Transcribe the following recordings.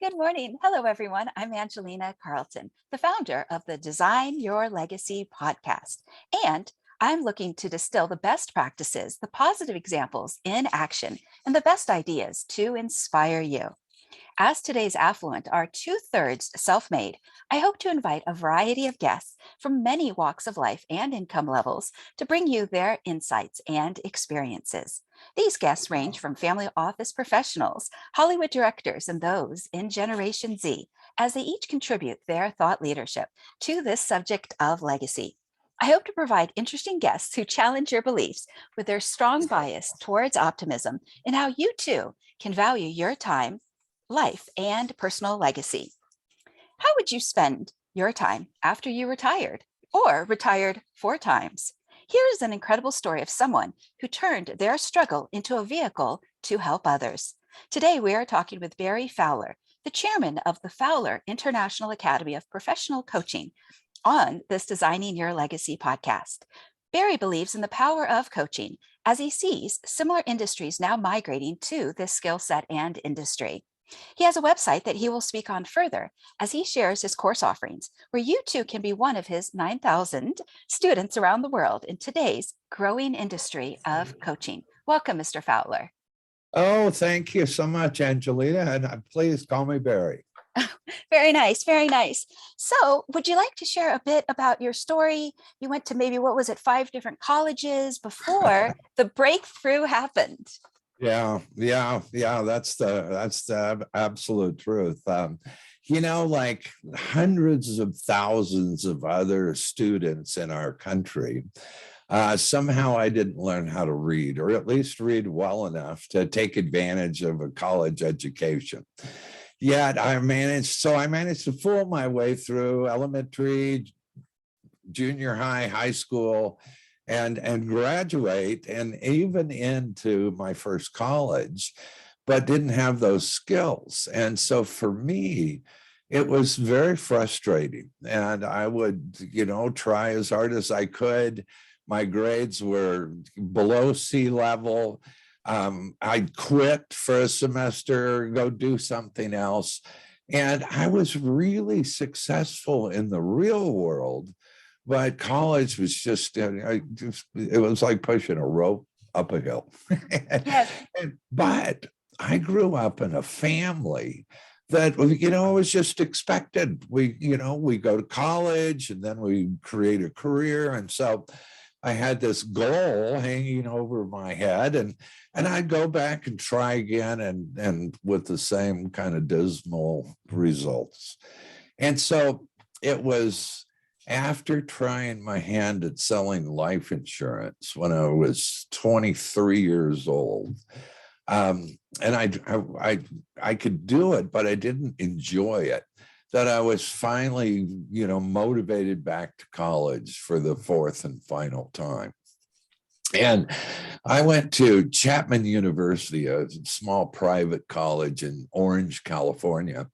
Good morning. Hello, everyone. I'm Angelina Carleton, the founder of the Design Your Legacy podcast. And I'm looking to distill the best practices, the positive examples in action, and the best ideas to inspire you. As today's affluent are two-thirds self-made, I hope to invite a variety of guests from many walks of life and income levels to bring you their insights and experiences. These guests range from family office professionals, Hollywood directors, and those in Generation Z, as they each contribute their thought leadership to this subject of legacy. I hope to provide interesting guests who challenge your beliefs with their strong bias towards optimism and how you too can value your time, life, and personal legacy. How would you spend your time after you retired or retired 4 times? Here is an incredible story of someone who turned their struggle into a vehicle to help others. Today, we are talking with Berry Fowler, the chairman of the Fowler International Academy of Professional Coaching, on this Designing Your Legacy podcast. Berry believes in the power of coaching as he sees similar industries now migrating to this skill set and industry. He has a website that he will speak on further as he shares his course offerings, where you too can be one of his 9,000 students around the world in today's growing industry of coaching. Welcome, Mr. Fowler. Oh, thank you so much, Angelina. And please call me Barry. Very nice, very nice. So, would you like to share a bit about your story? You went to maybe, what was it, 5 different colleges before the breakthrough happened. Yeah. That's the absolute truth. Like hundreds of thousands of other students in our country, somehow I didn't learn how to read, or at least read well enough to take advantage of a college education. Yet I managed to fool my way through elementary, junior high, high school, and graduate, and even into my first college, but didn't have those skills. And so for me, it was very frustrating. And I would, try as hard as I could. My grades were below sea level. I'd quit for a semester, go do something else. And I was really successful in the real world, but college was it was like pushing a rope up a hill. Yes. But I grew up in a family that, was just expected. We go to college and then we create a career. And so I had this goal hanging over my head, and I'd go back and try again, and with the same kind of dismal results. And so it was after trying my hand at selling life insurance when I was 23 years old. And I could do it, but I didn't enjoy it, that I was finally, motivated back to college for the fourth and final time. And I went to Chapman University, a small private college in Orange, California.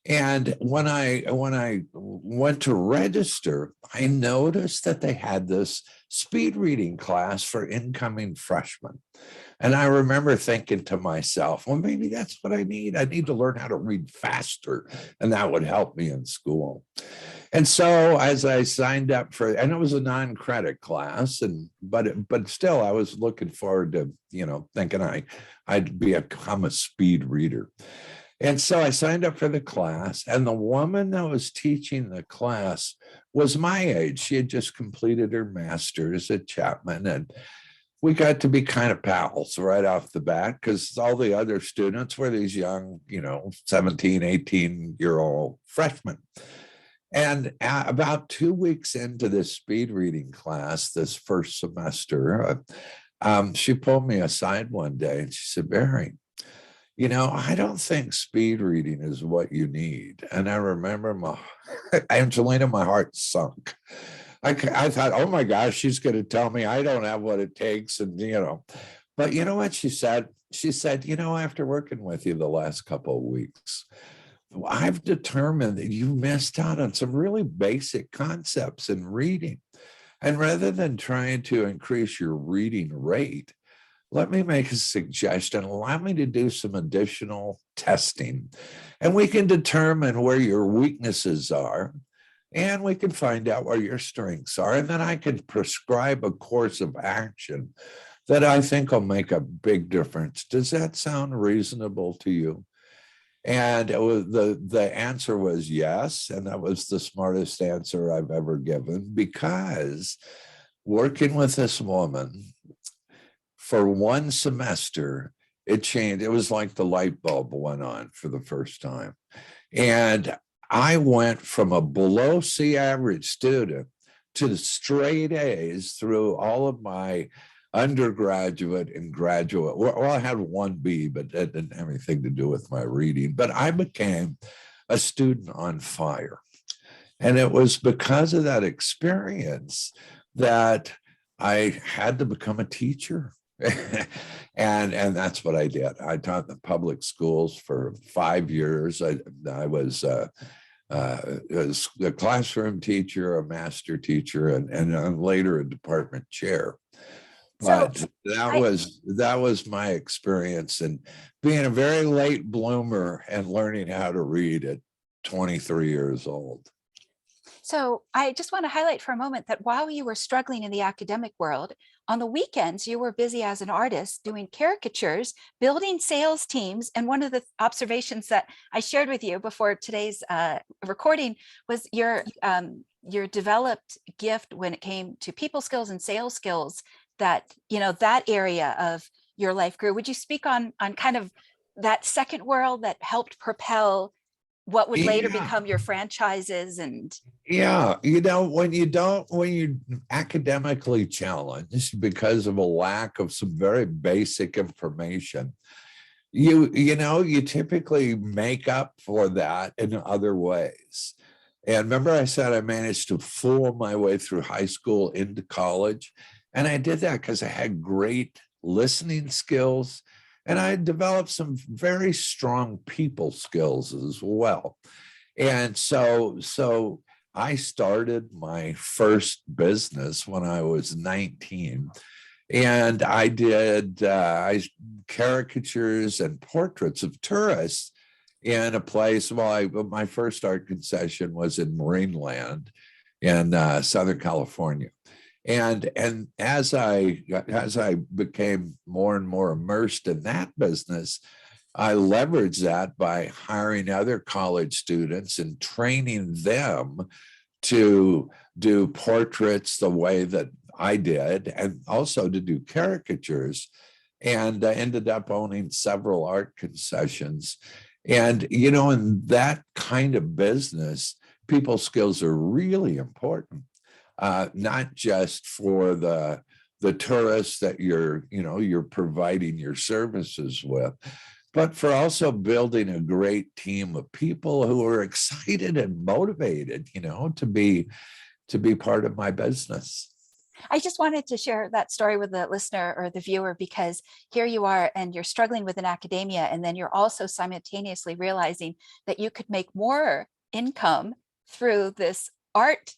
And when I went to register, I noticed that they had this speed reading class for incoming freshmen. And I remember thinking to myself, well, maybe that's what I need. I need to learn how to read faster, and that would help me in school. And so as I signed up and it was a non-credit class, but still I was looking forward to, thinking I'd become a speed reader. And so I signed up for the class, and the woman that was teaching the class was my age. She had just completed her master's at Chapman, and we got to be kind of pals right off the bat, because all the other students were these young, 17, 18-year-old freshmen. And about 2 weeks into this speed reading class, this first semester, she pulled me aside one day and she said, Barry, I don't think speed reading is what you need. And I remember Angelina, my heart sunk. I thought, oh my gosh, she's going to tell me I don't have what it takes. And, but you know what she said? She said, after working with you the last couple of weeks, I've determined that you missed out on some really basic concepts in reading. And rather than trying to increase your reading rate, let me make a suggestion. Allow me to do some additional testing, and we can determine where your weaknesses are, and we can find out where your strengths are. And then I can prescribe a course of action that I think will make a big difference. Does that sound reasonable to you? And the answer was yes. And that was the smartest answer I've ever given, because working with this woman for one semester, it changed. It was like the light bulb went on for the first time. And I went from a below C average student to straight A's through all of my undergraduate and graduate. Well, I had one B, but that didn't have anything to do with my reading. But I became a student on fire. And it was because of that experience that I had to become a teacher. and that's what I did. I taught the public schools for 5 years. I was a classroom teacher, a master teacher, and later a department chair. So But I that was my experience, and being a very late bloomer and learning how to read at 23 years old. So I just want to highlight for a moment that while you were struggling in the academic world, on the weekends, you were busy as an artist doing caricatures, building sales teams. And one of the observations that I shared with you before today's recording was your developed gift when it came to people skills and sales skills, that, that area of your life grew. Would you speak on kind of that second world that helped propel what would later Yeah. become your franchises? And Yeah, when you're academically challenged because of a lack of some very basic information, you typically make up for that in other ways. And remember, I said I managed to fool my way through high school into college, and I did that because I had great listening skills, and I developed some very strong people skills as well. And so I started my first business when I was 19, and I did caricatures and portraits of tourists in a place. Well, my first art concession was in Marineland in Southern California. And as I became more and more immersed in that business, I leveraged that by hiring other college students and training them to do portraits the way that I did, and also to do caricatures, and ended up owning several art concessions. And, in that kind of business, people skills are really important, not just for the tourists that you're providing your services with, but for also building a great team of people who are excited and motivated, to be part of my business. I just wanted to share that story with the listener or the viewer, because here you are and you're struggling with an academia, and then you're also simultaneously realizing that you could make more income through this art,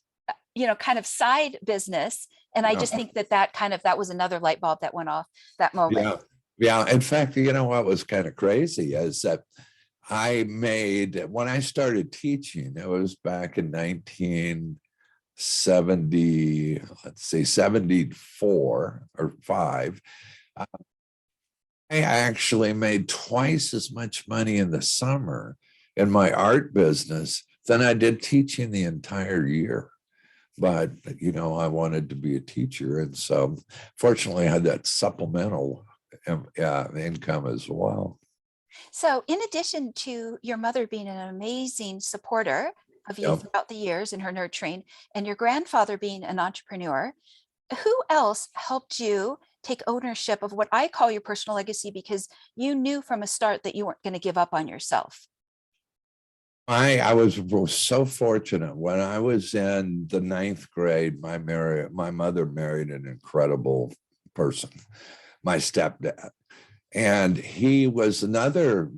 kind of side business. And I Yeah. just think that was another light bulb that went off that moment. Yeah. Yeah. In fact, what was kind of crazy is that when I started teaching, it was back in 1970, let's see, 74 or 5. I actually made twice as much money in the summer in my art business than I did teaching the entire year. But, I wanted to be a teacher. And so fortunately I had that supplemental income as well. So, in addition to your mother being an amazing supporter of you Yep. throughout the years in her nurturing, and your grandfather being an entrepreneur, who else helped you take ownership of what I call your personal legacy, because you knew from a start that you weren't going to give up on yourself? I was so fortunate. When I was in the 9th grade, my mother married an incredible person, my stepdad. And he was another,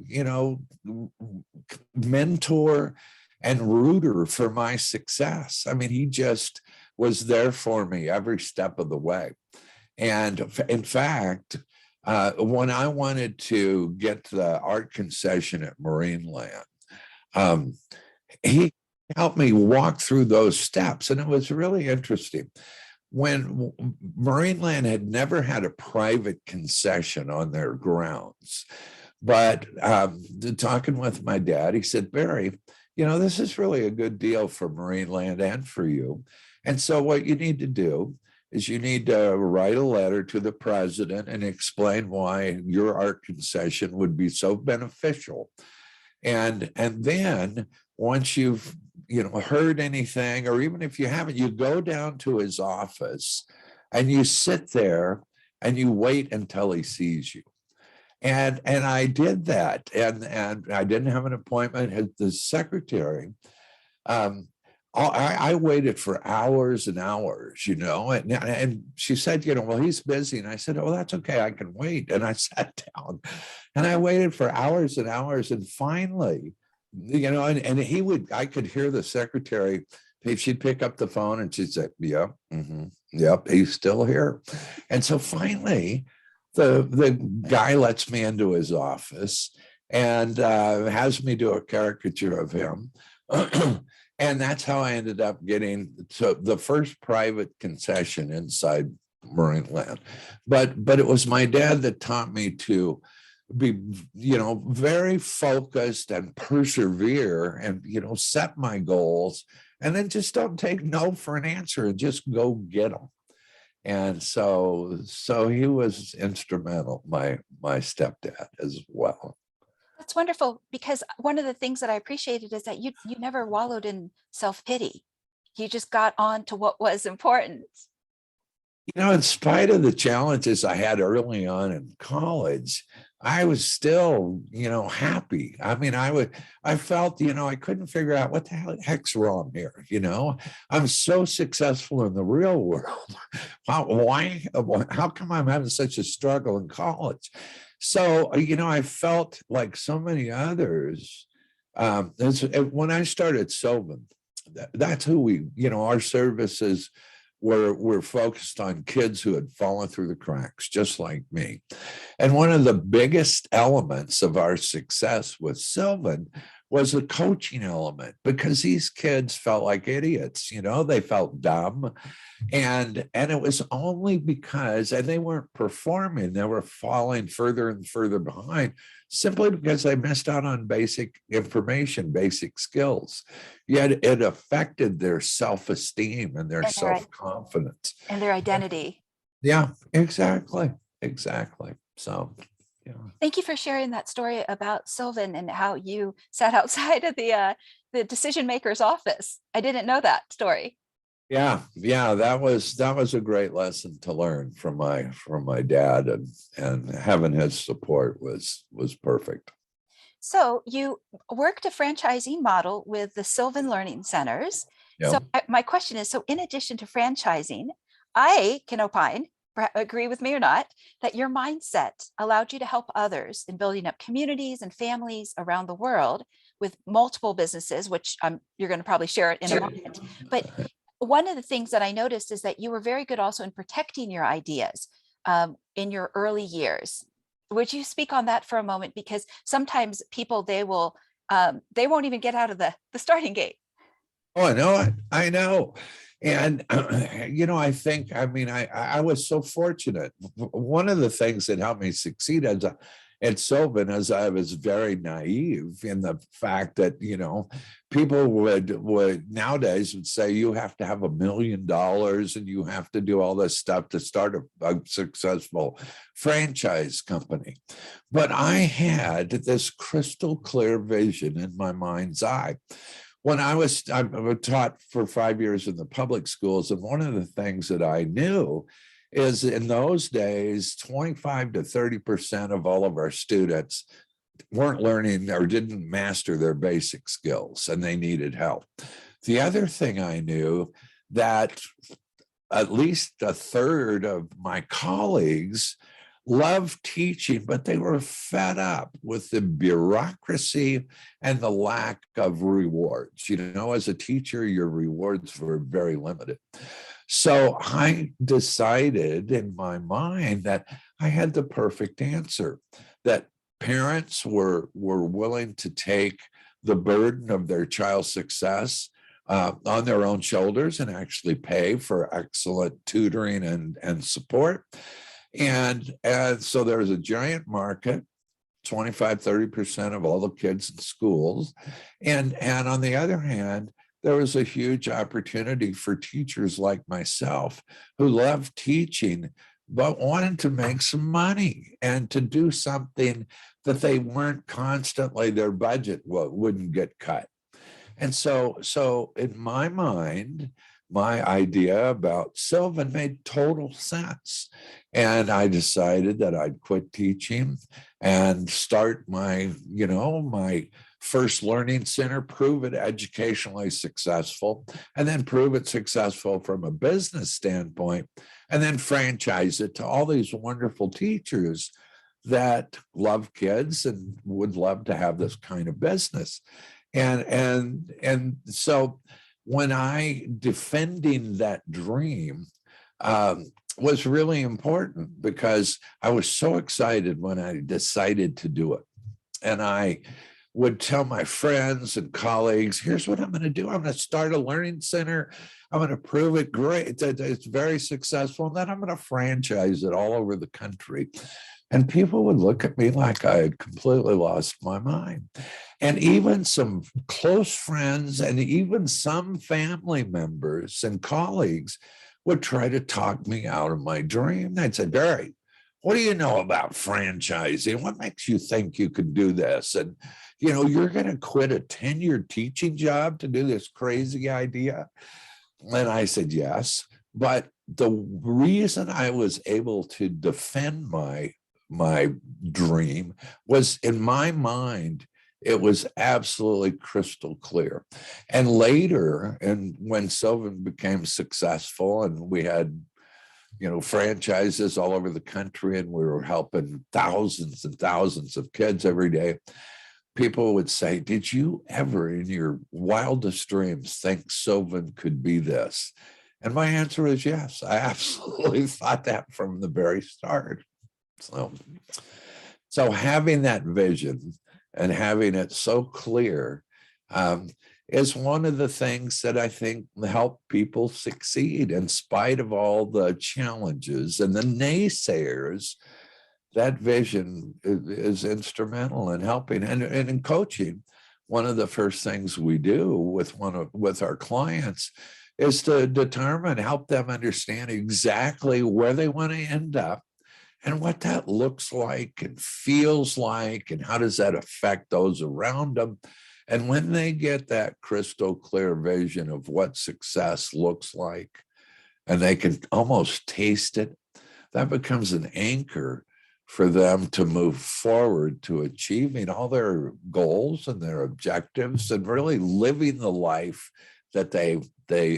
mentor and rooter for my success. I mean, he just was there for me every step of the way. And in fact, When I wanted to get the art concession at Marineland, um, he helped me walk through those steps, and it was really interesting. When Marineland had never had a private concession on their grounds, but talking with my dad, he said, Barry, this is really a good deal for Marineland and for you. And so what you need to do is you need to write a letter to the president and explain why your art concession would be so beneficial. And then once you've heard anything, or even if you haven't, you go down to his office and you sit there and you wait until he sees you. And I did that, and I didn't have an appointment. The secretary, I waited for hours and hours, and she said, well, he's busy. And I said, oh, that's okay, I can wait. And I sat down and I waited for hours and hours. And finally, I could hear the secretary, she'd pick up the phone and she'd say, yep, yep, he's still here. And so finally, the guy lets me into his office and has me do a caricature of him. And that's how I ended up getting to the first private concession inside Marineland. But it was my dad that taught me to be, very focused and persevere and, set my goals, and then just don't take no for an answer and just go get them. And so he was instrumental, my stepdad as well. That's wonderful, because one of the things that I appreciated is that you never wallowed in self-pity. You just got on to what was important. In spite of the challenges I had early on in college, I was still, happy. I mean, I felt, I couldn't figure out what the heck's wrong here. I'm so successful in the real world. How come I'm having such a struggle in college? So, I felt like so many others. When I started Sylvan, that's who our services were focused on kids who had fallen through the cracks, just like me. And one of the biggest elements of our success with Sylvan was the coaching element, because these kids felt like idiots, they felt dumb. And it was only because, and they weren't performing, they were falling further and further behind, simply because they missed out on basic information, basic skills. Yet it affected their self-esteem and their self-confidence. And their identity. Yeah, exactly. So, yeah. Thank you for sharing that story about Sylvan and how you sat outside of the decision maker's office. I didn't know that story. Yeah, that was a great lesson to learn from my dad, and having his support was perfect. So you worked a franchising model with the Sylvan Learning Centers. Yeah. So my question is, so in addition to franchising, I can opine, agree with me or not, that your mindset allowed you to help others in building up communities and families around the world with multiple businesses, which you're going to probably share it in a moment. But one of the things that I noticed is that you were very good also in protecting your ideas in your early years. Would you speak on that for a moment? Because sometimes people, they won't even get out of the starting gate. Oh, I know. And, I think, I was so fortunate. One of the things that helped me succeed at Sylvan is I was very naive in the fact that, people would nowadays would say you have to have $1 million and you have to do all this stuff to start a successful franchise company. But I had this crystal clear vision in my mind's eye. When I was taught for 5 years in the public schools, and one of the things that I knew is in those days, 25 to 30% of all of our students weren't learning or didn't master their basic skills, and they needed help. The other thing I knew, that at least a third of my colleagues loved teaching, but they were fed up with the bureaucracy and the lack of rewards. As a teacher, your rewards were very limited. So I decided in my mind that I had the perfect answer, that parents were willing to take the burden of their child's success on their own shoulders and actually pay for excellent tutoring and support. And so there's a giant market, 25-30% of all the kids in schools. And on the other hand, there was a huge opportunity for teachers like myself who loved teaching, but wanted to make some money and to do something that they weren't constantly, their budget wouldn't get cut. And so in my mind, my idea about Sylvan made total sense. And I decided that I'd quit teaching and start my first learning center, prove it educationally successful, and then prove it successful from a business standpoint, and then franchise it to all these wonderful teachers that love kids and would love to have this kind of business. And so when I defending that dream was really important, because I was so excited when I decided to do it. And I would tell my friends and colleagues, here's what I'm going to do. I'm going to start a learning center. I'm going to prove it great, that it's very successful. And then I'm going to franchise it all over the country. And people would look at me like I had completely lost my mind. And even some close friends and even some family members and colleagues would try to talk me out of my dream. They'd say, Barry, what do you know about franchising? What makes you think you could do this? And, you're going to quit a tenured teaching job to do this crazy idea? And I said, yes. But the reason I was able to defend my dream was, in my mind, it was absolutely crystal clear. And later, and when Sylvan became successful and we had franchises all over the country, and we were helping thousands and thousands of kids every day, people would say, did you ever in your wildest dreams think Sylvan could be this? And my answer is yes. I absolutely thought that from the very start. So having that vision and having it so clear is one of the things that I think help people succeed in spite of all the challenges and the naysayers. That vision is instrumental in helping. And in coaching, one of the first things we do with our clients is to help them understand exactly where they want to end up and what that looks like and feels like, and how does that affect those around them. And when they get that crystal clear vision of what success looks like, and they can almost taste it, that becomes an anchor for them to move forward to achieving all their goals and their objectives and really living the life that they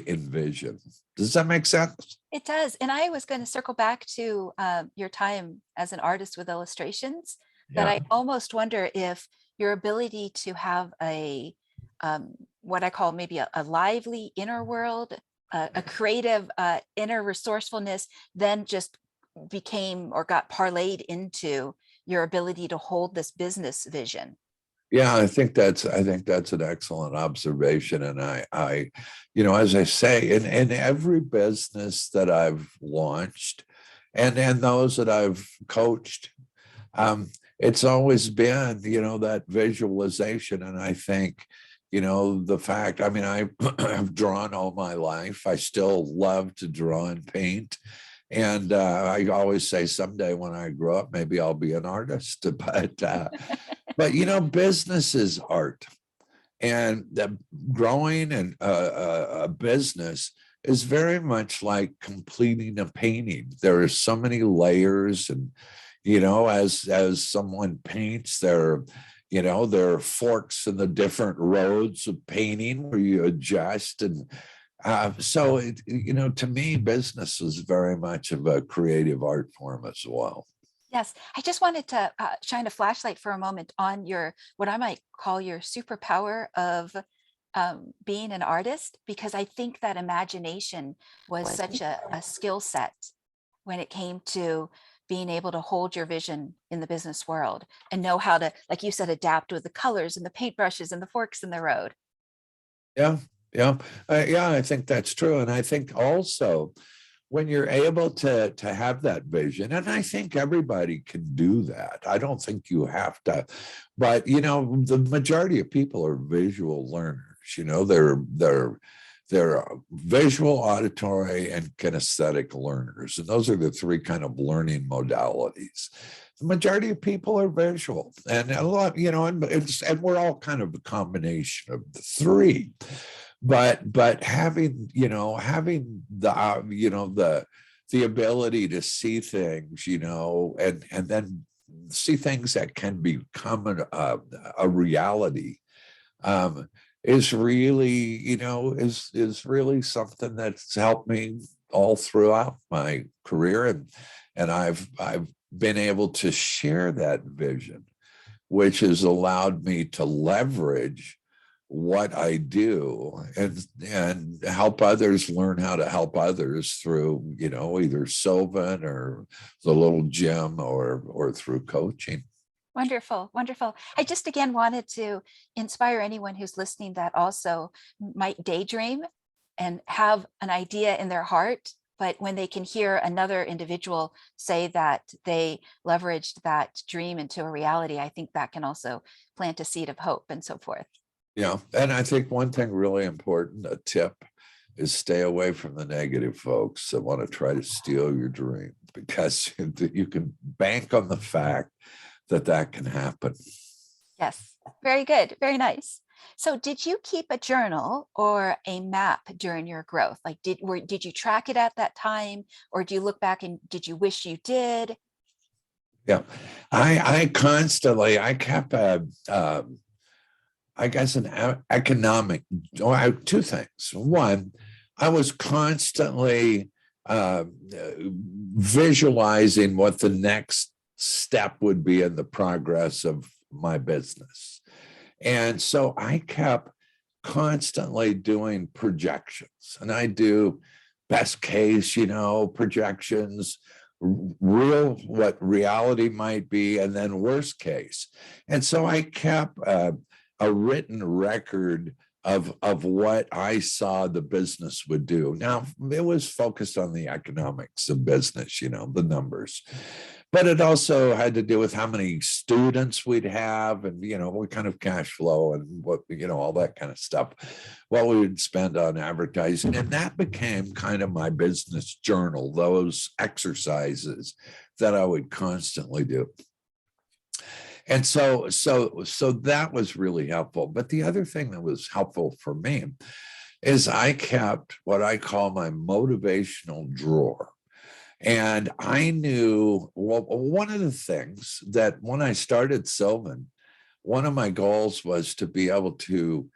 envision. Does that make sense? It does. And I was going to circle back to your time as an artist with illustrations, that Yeah. I almost wonder if your ability to have what I call maybe a lively inner world, a creative inner resourcefulness, then just became or got parlayed into your ability to hold this business vision. Yeah, I think that's an excellent observation. And I as I say, in every business that I've launched and those that I've coached, it's always been, that visualization. And I think, the fact, I mean, I've drawn all my life. I still love to draw and paint. And I always say someday when I grow up, maybe I'll be an artist. But business is art, and the growing and a business is very much like completing a painting. There are so many layers, and as someone paints, there are forks in the different roads of painting where you adjust. And so to me, business is very much of a creative art form as well. Yes, I just wanted to shine a flashlight for a moment on what I might call your superpower of being an artist, because I think that imagination was such a skill set when it came to being able to hold your vision in the business world and know how to, like you said, adapt with the colors and the paintbrushes and the forks in the road. Yeah, yeah, yeah. I think that's true, and I think also when you're able to have that vision, and I think everybody can do that. I don't think you have to, but the majority of people are visual learners. They're visual, auditory, and kinesthetic learners, and those are the three kind of learning modalities. The majority of people are visual, and a lot, and we're all kind of a combination of the three. But having the ability to see things, and then see things that can become a reality, is really, is really something that's helped me all throughout my career, and I've been able to share that vision, which has allowed me to leverage what I do and help others learn how to help others through, either Sylvan or the little gym or through coaching. Wonderful, wonderful. I just again wanted to inspire anyone who's listening that also might daydream and have an idea in their heart, but when they can hear another individual say that they leveraged that dream into a reality, I think that can also plant a seed of hope and so forth. Yeah. And I think one thing really important, a tip, is stay away from the negative folks that want to try to steal your dream, because you can bank on the fact that can happen. Yes, very good, very nice. So did you keep a journal or a map during your growth? Like did you track it at that time, or do you look back and did you wish you did? Yeah. I kept I guess an economic, two things. One, I was constantly visualizing what the next step would be in the progress of my business. And so I kept constantly doing projections, and I do best case, projections, what reality might be, and then worst case. And so I kept a written record of what I saw the business would do. Now, it was focused on the economics of business, the numbers, but it also had to do with how many students we'd have and, what kind of cash flow and what, all that kind of stuff, what we would spend on advertising. And that became kind of my business journal, those exercises that I would constantly do. And so that was really helpful. But the other thing that was helpful for me is I kept what I call my motivational drawer. And I knew, well, one of the things that when I started Sylvan, one of my goals was to be able to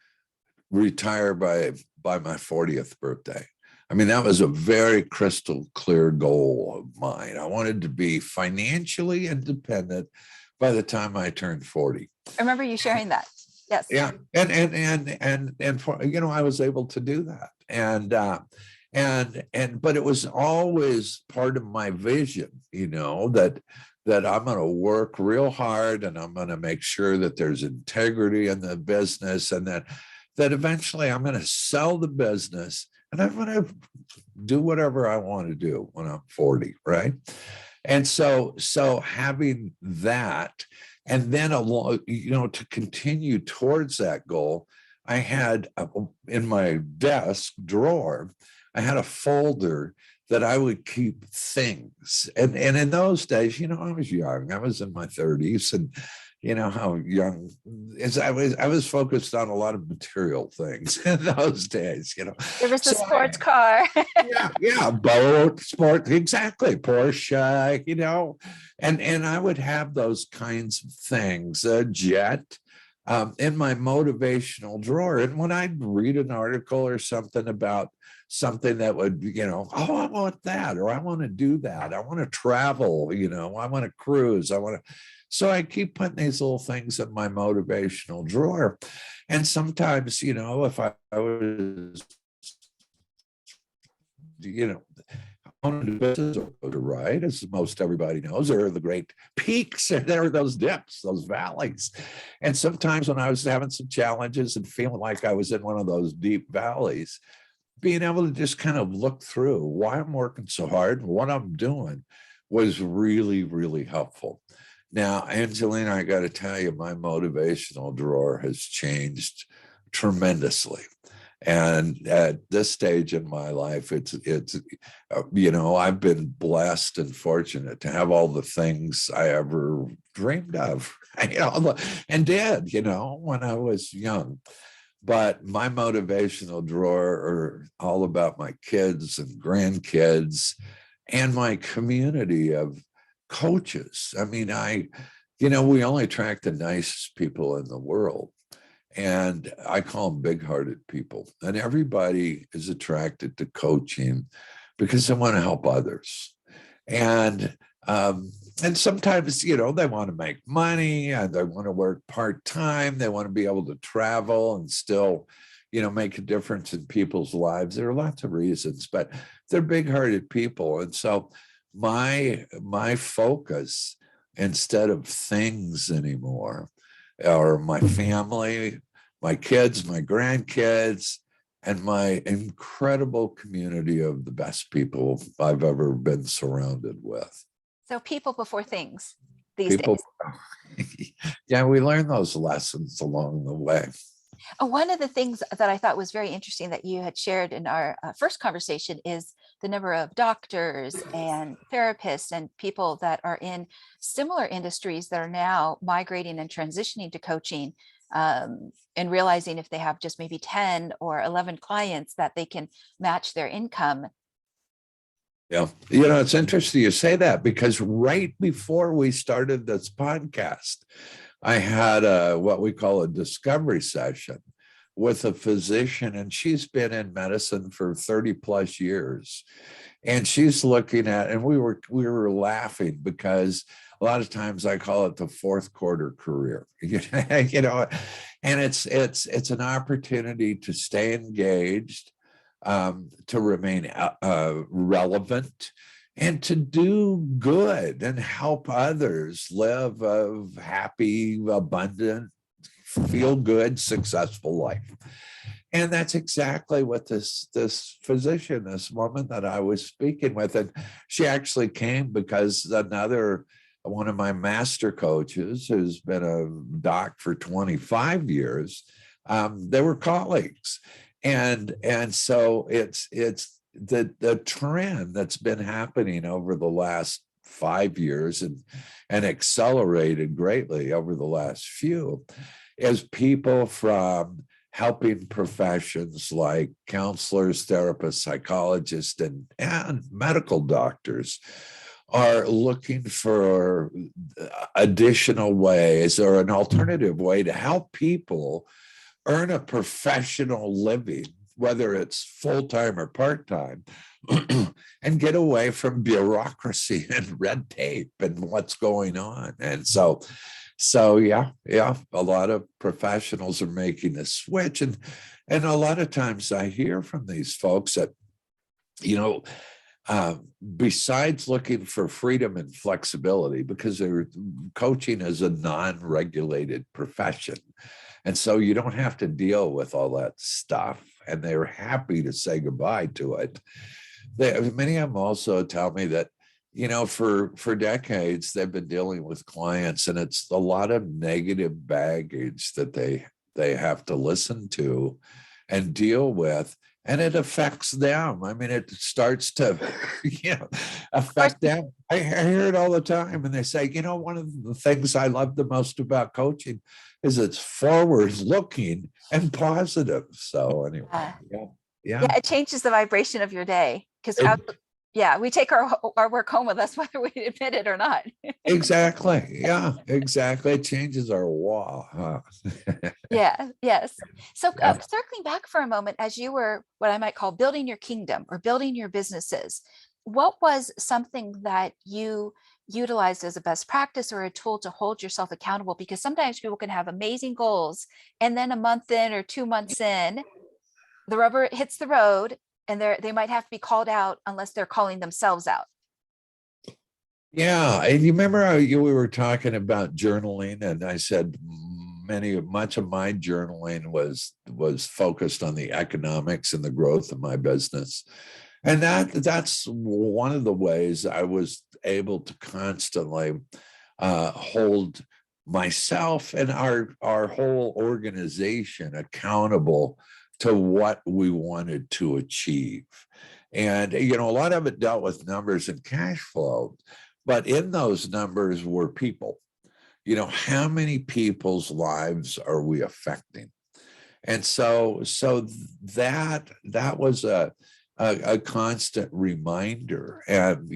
retire by my 40th birthday. I mean, that was a very crystal clear goal of mine. I wanted to be financially independent by the time I turned 40. I remember you sharing that. Yes. Yeah. And for, I was able to do that. But it was always part of my vision, that I'm going to work real hard and I'm going to make sure that there's integrity in the business, and that eventually I'm going to sell the business and I'm going to do whatever I want to do when I'm 40. Right. And so having that, and then to continue towards that goal, I had in my desk drawer, I had a folder that I would keep things. And in those days, I was young. I was in my 30s, and how young is I was focused on a lot of material things in those days, There was the sports car. Boat, sport, exactly, Porsche, and I would have those kinds of things, a jet, in my motivational drawer. And when I'd read an article or something about something that would, oh, I want that, or I want to do that, I want to travel, I want to cruise, so I keep putting these little things in my motivational drawer. And sometimes, if I was, right? As most everybody knows, there are the great peaks and there are those dips, those valleys. And sometimes when I was having some challenges and feeling like I was in one of those deep valleys, being able to just kind of look through why I'm working so hard and what I'm doing was really, really helpful. Now, Angelina, I got to tell you, my motivational drawer has changed tremendously. And at this stage in my life, I've been blessed and fortunate to have all the things I ever dreamed of, and did, when I was young. But my motivational drawer are all about my kids and grandkids and my community of coaches. I mean, we only attract the nicest people in the world. And I call them big-hearted people. And everybody is attracted to coaching because they want to help others. And sometimes, they want to make money and they want to work part-time. They want to be able to travel and still, make a difference in people's lives. There are lots of reasons, but they're big-hearted people. And so my focus, instead of things anymore, or my family, my kids, my grandkids, and my incredible community of the best people I've ever been surrounded with. So people before things these People, days. yeah, we learn those lessons along the way. One of the things that I thought was very interesting that you had shared in our first conversation is the number of doctors and therapists and people that are in similar industries that are now migrating and transitioning to coaching, and realizing if they have just maybe 10 or 11 clients that they can match their income. Yeah. It's interesting you say that because right before we started this podcast, I had what we call a discovery session with a physician, and she's been in medicine for 30 plus years. And she's looking at, and we were laughing because a lot of times I call it the fourth quarter career, and it's an opportunity to stay engaged, to remain relevant, and to do good and help others live a happy, abundant, feel good, successful life. And that's exactly what this physician, this woman that I was speaking with, and she actually came because one of my master coaches, who's been a doc for 25 years, they were colleagues. And so it's the trend that's been happening over the last 5 years and accelerated greatly over the last few is people from helping professions like counselors, therapists, psychologists, and medical doctors are looking for additional ways or an alternative way to help people earn a professional living, whether it's full-time or part-time, and get away from bureaucracy and red tape and what's going on. And so yeah, a lot of professionals are making a switch. And a lot of times I hear from these folks that, besides looking for freedom and flexibility, because coaching is a non-regulated profession. And so you don't have to deal with all that stuff. And they're happy to say goodbye to it. Many of them also tell me that, for decades, they've been dealing with clients, and it's a lot of negative baggage that they have to listen to and deal with. And it affects them. I mean, it starts to, affect them. I hear it all the time. And they say, one of the things I love the most about coaching is it's forward looking and positive. So anyway, yeah. It changes the vibration of your day because we take our work home with us, whether we admit it or not. Exactly. Yeah, exactly. It changes our wall. Huh? Yes. So circling back for a moment, as you were what I might call building your kingdom or building your businesses, what was something that you utilized as a best practice or a tool to hold yourself accountable? Because sometimes people can have amazing goals, and then a month in or 2 months in, the rubber hits the road and they might have to be called out unless they're calling themselves out. Yeah, and you remember how we were talking about journaling, and I said much of my journaling was focused on the economics and the growth of my business, and that's one of the ways I was able to constantly hold myself and our whole organization accountable to what we wanted to achieve. And a lot of it dealt with numbers and cash flow, but in those numbers were people. How many people's lives are we affecting? And so that was a constant reminder, and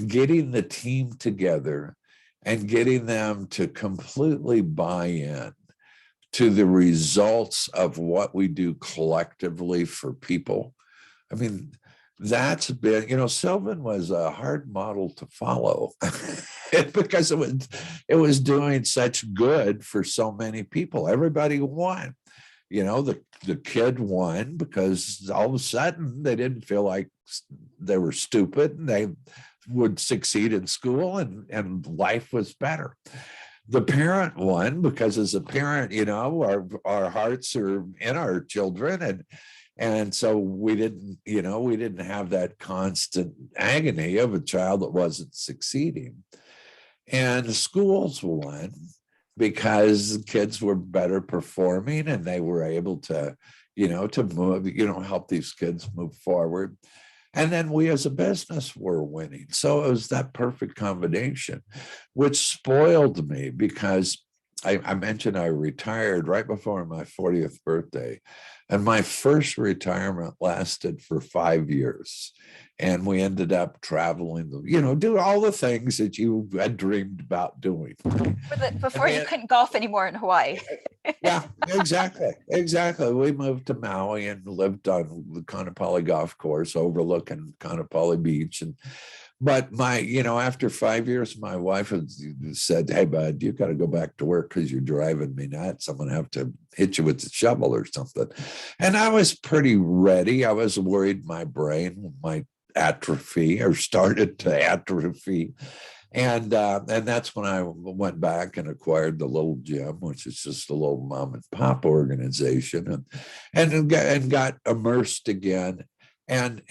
getting the team together and getting them to completely buy in to the results of what we do collectively for people. I mean, that's been, Sylvan was a hard model to follow because it was doing such good for so many people. Everybody won. The kid won because all of a sudden they didn't feel like they were stupid, and they would succeed in school, and life was better. The parent won because as a parent, our hearts are in our children, and so we didn't have that constant agony of a child that wasn't succeeding. And the schools won because kids were better performing, and they were able to move, help these kids move forward. And then we as a business were winning. So it was that perfect combination, which spoiled me because I mentioned I retired right before my 40th birthday. And my first retirement lasted for 5 years. And we ended up traveling, do all the things that you had dreamed about doing. Before you couldn't golf anymore in Hawaii. Yeah, exactly. We moved to Maui and lived on the Kaanapali golf course overlooking Kaanapali Beach. But after 5 years, my wife had said, "Hey, bud, you got to go back to work because you're driving me nuts. I'm going to have to hit you with the shovel or something." And I was pretty ready. I was worried my brain might atrophy or started to atrophy. And that's when I went back and acquired the little gym, which is just a little mom and pop organization, and got immersed again, and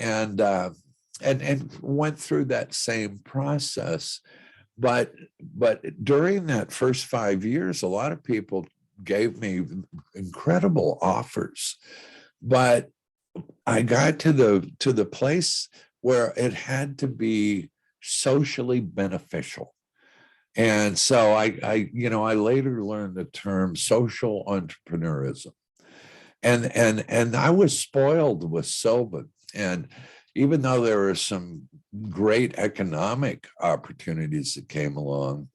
went through that same process. But during that first 5 years, a lot of people gave me incredible offers, but I got to the place where it had to be socially beneficial. And so I later learned the term social entrepreneurism. And I was spoiled with Sylvan. And even though there were some great economic opportunities that came along,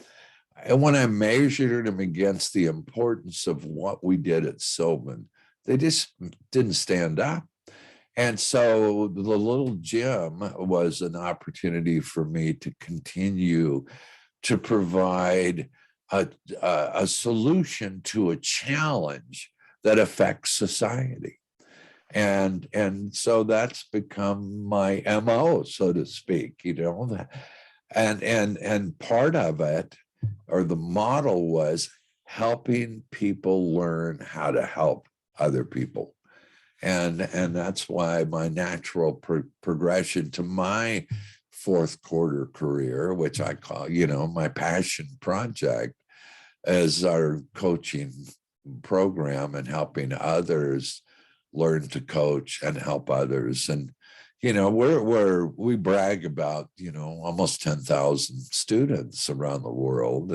and when I measured them against the importance of what we did at Sylvan, they just didn't stand up. And so the little gym was an opportunity for me to continue to provide a solution to a challenge that affects society. And so that's become my MO, so to speak, and part of it, or the model, was helping people learn how to help other people. And that's why my natural progression to my fourth quarter career, which I call, my passion project, is our coaching program and helping others learn to coach and help others. And we brag about almost 10,000 students around the world,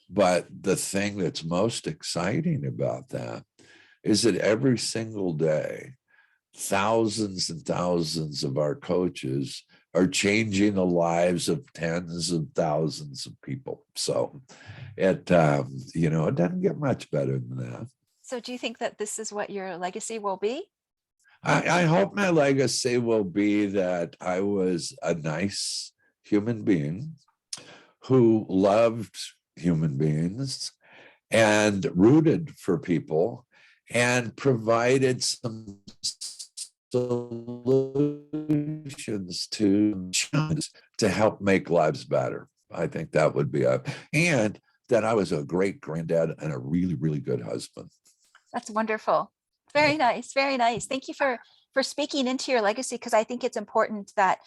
but the thing that's most exciting about that is that every single day, thousands and thousands of our coaches are changing the lives of tens of thousands of people. So it doesn't get much better than that. So do you think that this is what your legacy will be? I hope my legacy will be that I was a nice human being who loved human beings and rooted for people and provided some solutions to challenges to help make lives better. I think that would be and that I was a great granddad and a really, really good husband. That's wonderful. Very nice. Very nice. Thank you for speaking into your legacy, because I think it's important that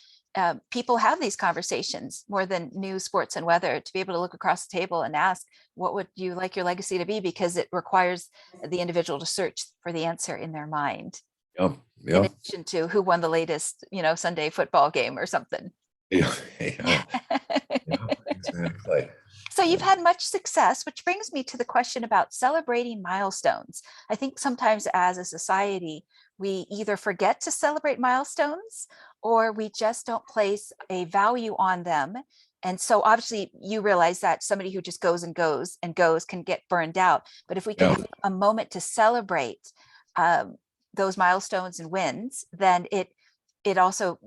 people have these conversations more than news, sports, and weather, to be able to look across the table and ask, what would you like your legacy to be? Because it requires the individual to search for the answer in their mind, Yeah, in yeah, addition to who won the latest, Sunday football game or something. yeah, yeah, yeah, exactly. So Yeah, you've had much success, which brings me to the question about celebrating milestones. I think sometimes as a society, we either forget to celebrate milestones, or we just don't place a value on them. And so obviously you realize that somebody who just goes and goes and goes can get burned out. But if we can yeah, have a moment to celebrate um, those milestones and wins, then it also,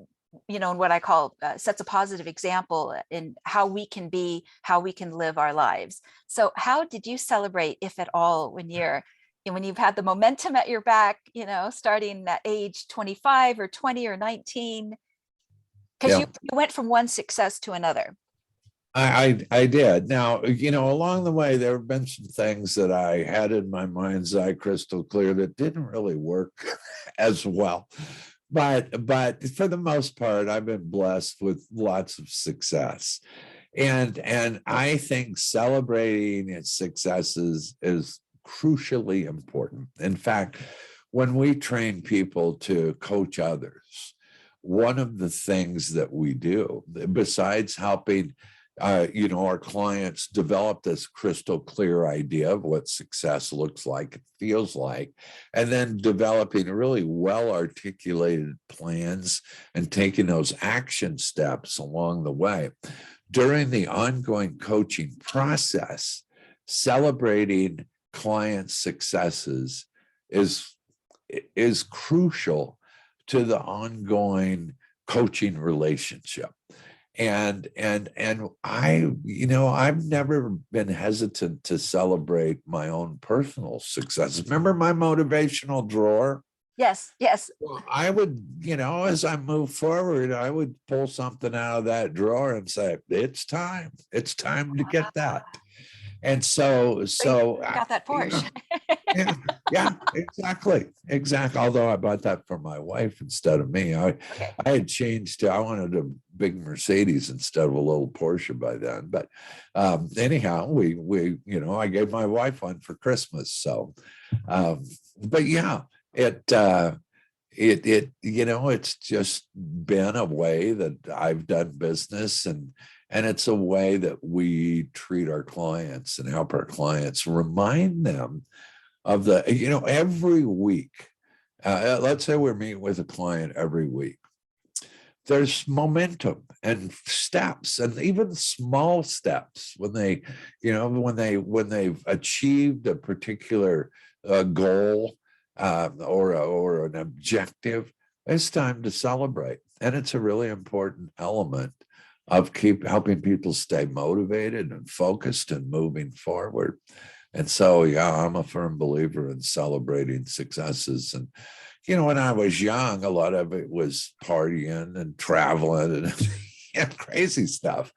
in what I call, sets a positive example in how we can be, how we can live our lives. So how did you celebrate, if at all, when you've had the momentum at your back, starting at age 25 or 20 or 19, because yeah. you went from one success to another. I did. Now, along the way, there have been some things that I had in my mind's eye crystal clear that didn't really work as well. But for the most part, I've been blessed with lots of success. And I think celebrating its successes is crucially important. In fact, when we train people to coach others, one of the things that we do, besides helping our clients develop this crystal clear idea of what success looks like, it feels like, and then developing really well articulated plans and taking those action steps along the way. During the ongoing coaching process, celebrating client successes is crucial to the ongoing coaching relationship. And I've never been hesitant to celebrate my own personal success. Remember my motivational drawer? Yes, yes. Well, I would, as I move forward, I would pull something out of that drawer and say, it's time to get that. And so So you I- got that Porsche. yeah, yeah, exactly. Although I bought that for my wife instead of me. Okay. I had changed to, I wanted a big Mercedes instead of a little Porsche by then. But anyhow, I gave my wife one for Christmas. So, but yeah, it's just been a way that I've done business, and it's a way that we treat our clients and help our clients, remind them of every week. Let's say we're meeting with a client every week. There's momentum and steps, and even small steps when they've achieved a particular goal or an objective. It's time to celebrate, and it's a really important element of helping people stay motivated and focused and moving forward. And so, yeah, I'm a firm believer in celebrating successes. And, when I was young, a lot of it was partying and traveling and crazy stuff.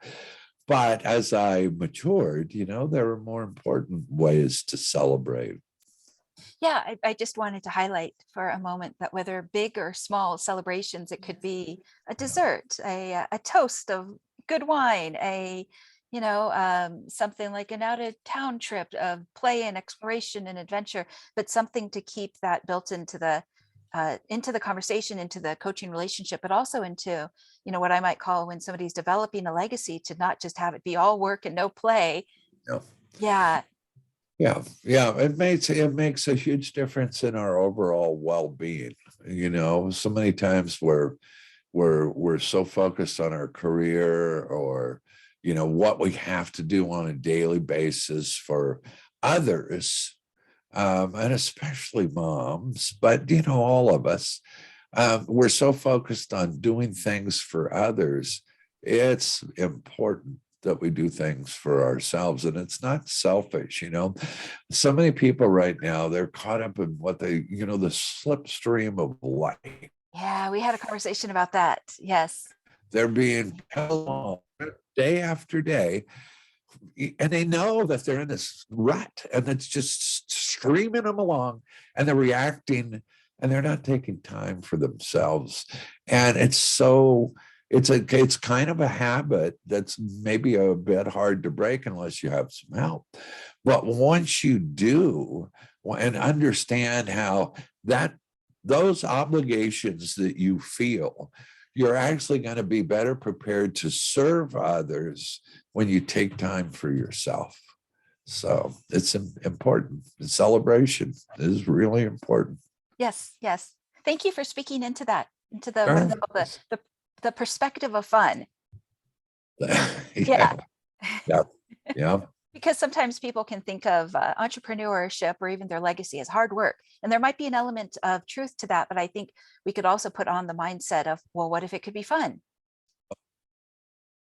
But as I matured, there were more important ways to celebrate. Yeah, I just wanted to highlight for a moment that whether big or small celebrations, it could be a dessert, a toast of good wine, something like an out of town trip of play and exploration and adventure, but something to keep that built into the conversation, into the coaching relationship, but also into, what I might call, when somebody's developing a legacy, to not just have it be all work and no play. Yeah. Yeah. Yeah. It makes a huge difference in our overall well-being. So many times we're so focused on our career, or what we have to do on a daily basis for others, and especially moms, but all of us, we're so focused on doing things for others. It's important that we do things for ourselves, and it's not selfish. So many people right now, they're caught up in what the slipstream of life. Yeah, we had a conversation about that. Yes. They're being held on day after day, and they know that they're in this rut and it's just streaming them along, and they're reacting, and they're not taking time for themselves. And it's kind of a habit that's maybe a bit hard to break unless you have some help. But once you do, and understand how that those obligations that you feel, you're actually going to be better prepared to serve others when you take time for yourself. So it's important. The celebration is really important. Yes. Yes. Thank you for speaking into that, into the what is Sure. it called, the perspective of fun. Yeah, Yeah. yeah, yeah. Because sometimes people can think of entrepreneurship or even their legacy as hard work. And there might be an element of truth to that, but I think we could also put on the mindset of, well, what if it could be fun?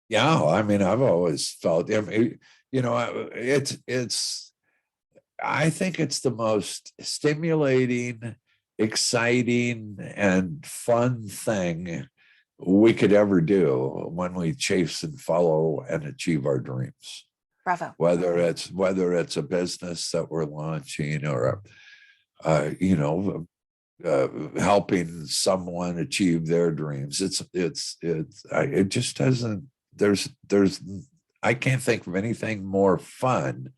Yeah, I mean, I've always felt, I mean, I think it's the most stimulating, exciting, and fun thing we could ever do when we chase and follow and achieve our dreams. Bravo. Whether it's a business that we're launching, or helping someone achieve their dreams. It just doesn't. There's I can't think of anything more fun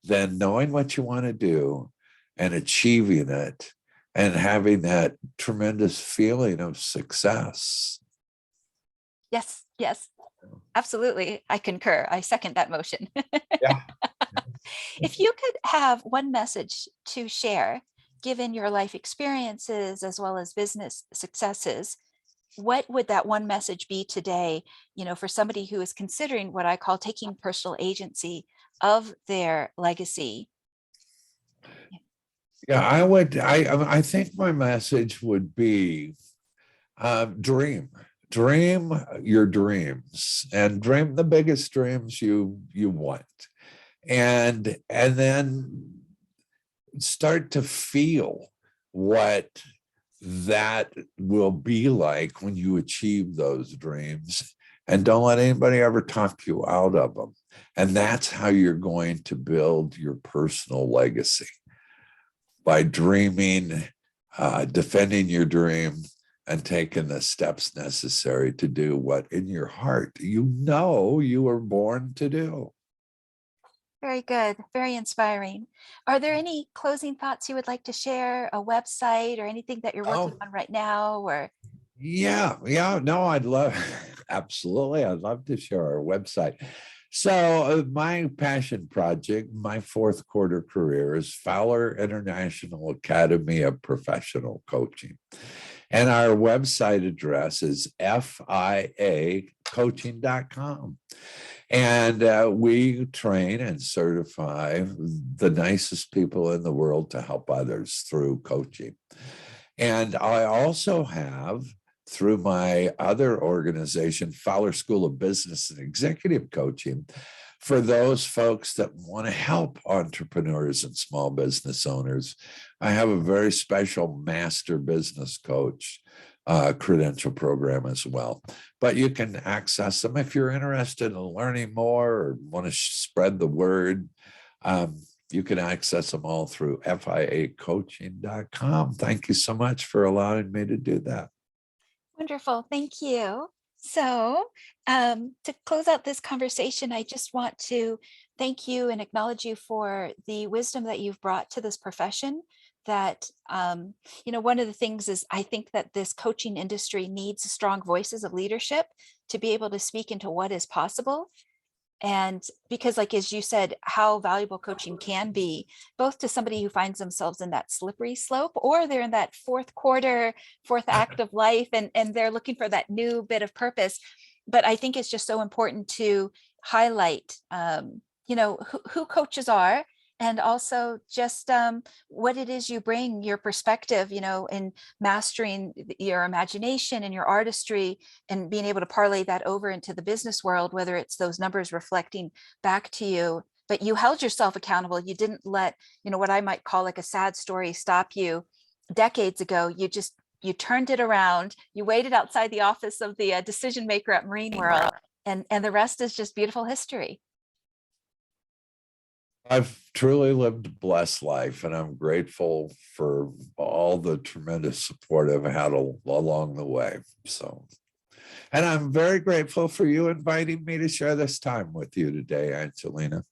than knowing what you want to do and achieving it and having that tremendous feeling of success. Yes. Yes. Absolutely. I concur. I second that motion. Yeah. If you could have one message to share, given your life experiences as well as business successes, what would that one message be today, for somebody who is considering what I call taking personal agency of their legacy? Yeah, I would. I think my message would be, dream your dreams, and dream the biggest dreams you want, and then start to feel what that will be like when you achieve those dreams, and don't let anybody ever talk you out of them. And that's how you're going to build your personal legacy, by dreaming, defending your dream, and taking the steps necessary to do what in your heart you were born to do. Very good. Very inspiring. Are there any closing thoughts you would like to share, a website or anything that you're working Oh, on right now? Or yeah, yeah. No, I'd love, absolutely. I'd love to share our website. So, my passion project, my fourth quarter career, is Fowler International Academy of Professional Coaching. And our website address is fiacoaching.com. And we train and certify the nicest people in the world to help others through coaching. And I also have, through my other organization, Fowler School of Business and Executive Coaching, for those folks that want to help entrepreneurs and small business owners. I have a very special master business coach credential program as well. But you can access them if you're interested in learning more or want to spread the word. You can access them all through fiacoaching.com. Thank you so much for allowing me to do that. wonderful. Thank you. So, to close out this conversation, I just want to thank you and acknowledge you for the wisdom that you've brought to this profession. That, one of the things is I think that this coaching industry needs strong voices of leadership to be able to speak into what is possible. And because, like, as you said, how valuable coaching can be, both to somebody who finds themselves in that slippery slope, or they're in that fourth quarter, fourth act of life, and they're looking for that new bit of purpose. But I think it's just so important to highlight, who coaches are, and also just what it is you bring, your perspective, in mastering your imagination and your artistry, and being able to parlay that over into the business world, whether it's those numbers reflecting back to you. But you held yourself accountable. You didn't let, what I might call like a sad story stop you decades ago. You just you turned it around, you waited outside the office of the decision maker at Marine World, and the rest is just beautiful history. I've truly lived a blessed life, and I'm grateful for all the tremendous support I've had along the way. So, and I'm very grateful for you inviting me to share this time with you today, Angelina.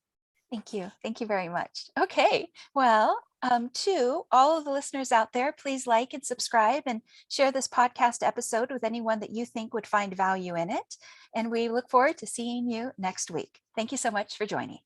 Thank you. Thank you very much. Okay. Well, to all of the listeners out there, please like and subscribe and share this podcast episode with anyone that you think would find value in it. And we look forward to seeing you next week. Thank you so much for joining.